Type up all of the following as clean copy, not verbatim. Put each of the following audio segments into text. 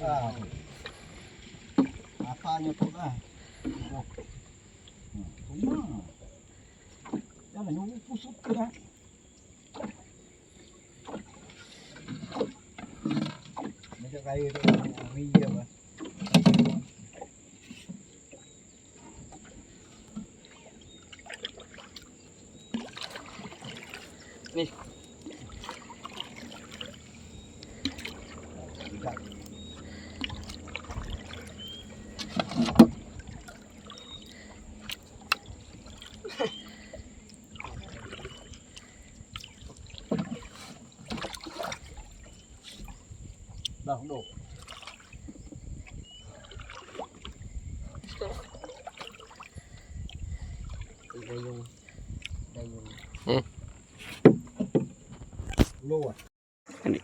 Ah, matanya tu lah. Oh. Cuma. Jangan nunggu pusut ke dah. Macam kaya tu, minyak apa. Ni. Dah duduk. Dayung. Low ah. Ini.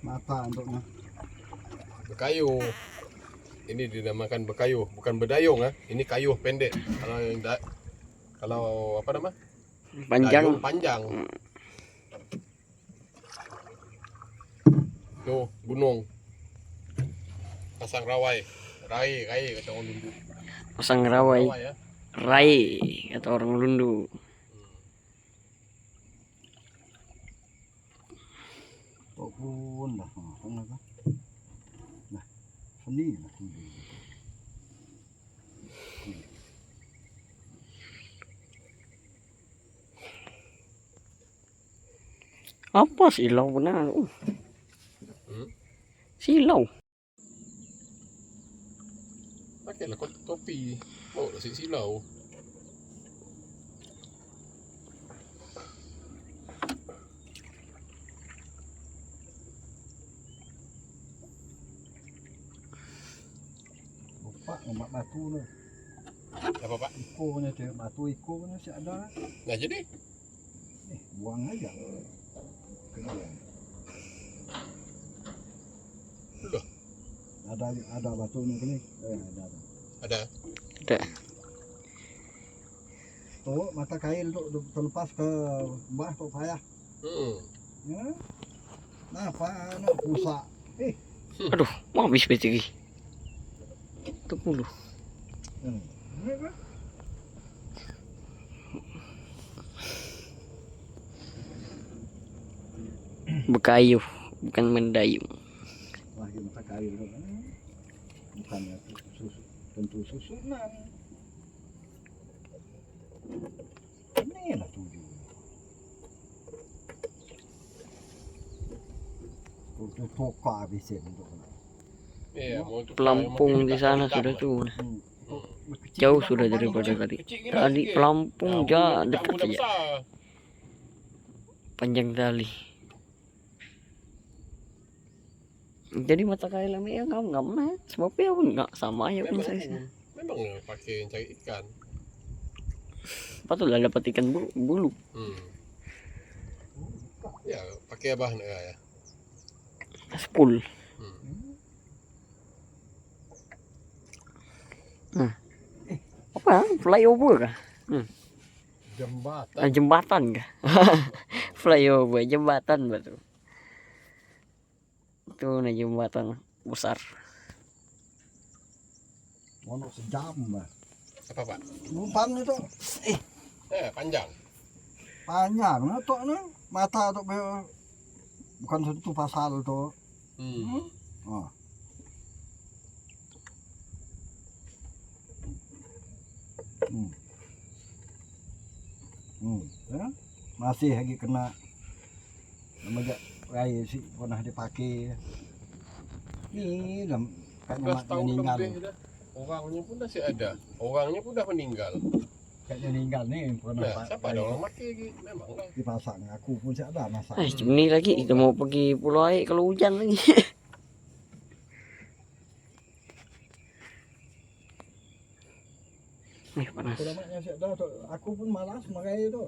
Mata untuknya. Berkayu. Ini dinamakan berkayu, bukan berdayung ah. Ini kayu pendek. Kalau yang kalau apa nama? Panjang. Dayung panjang. Tuh, gunung. Pasang rawai. Rai kata orang Lundu. Pasang rawai. Ya. Rai kata orang Lundu. Tok pun dah. Sana kan. Nah. Seni lah. Apa silau benar? Silau. Pakailah topi. Oh, dah silau. Lupa ngomak batu tu. Apa Pak? Ikonnya tu, batu ikonnya si ada. Nah, jadi Buang aja. Kemudian. Loh. Ada batu ni. Ada. ada. Ada. Tu mata kail tu terlepas ke bawah tu payah. Ya. Nah, apa nak pusak. Aduh, mau habis bateri. Tu dulu. Berkayu, bukan mendayung. Wah, ini mata kail tu. Bukannya tentu susunan. Ini lah tujuh. Untuk toka habisin tu. Iya, Pelampung di sana sudah tuh. Jauh sudah daripada tadi. Tadi pelampung jauh dekat saja. Panjang tali. Jadi mata kail kami ya nggak mana. Sebabnya pun nggak sama ya pun saya. Memang pakai cari ikan. Patutlah dapat ikan bulu. Ya, pakai apa ya? Spool. Apa? Flyover kah? Jembatan. Jembatan kah? Flyover jembatan betul. Itu nih jembatan besar. Mau sejam bah. Apa Pak? Umpan itu. Panjang. Panjang nah tu nah. Mata tu bukan satu pasal tu. Oh. Ya? Masih lagi kena namanya raya sih pernah dipakai. Ni dah kayaknya 12 tahun meninggal. lebih dah. Orangnya pun dah ada. Orangnya pun dah meninggal. Kayaknya meninggal ni pernah Nah, siapa ada orang pakai lagi? Memang lah. dipasang. Aku pun saya ada masak. Ini lagi kita mau pergi Pulau Aik kalau hujan lagi. Panas. Namanya saya ada tu. Aku pun malas makai tu.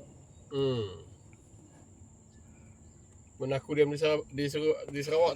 Men aku diam di Sarawak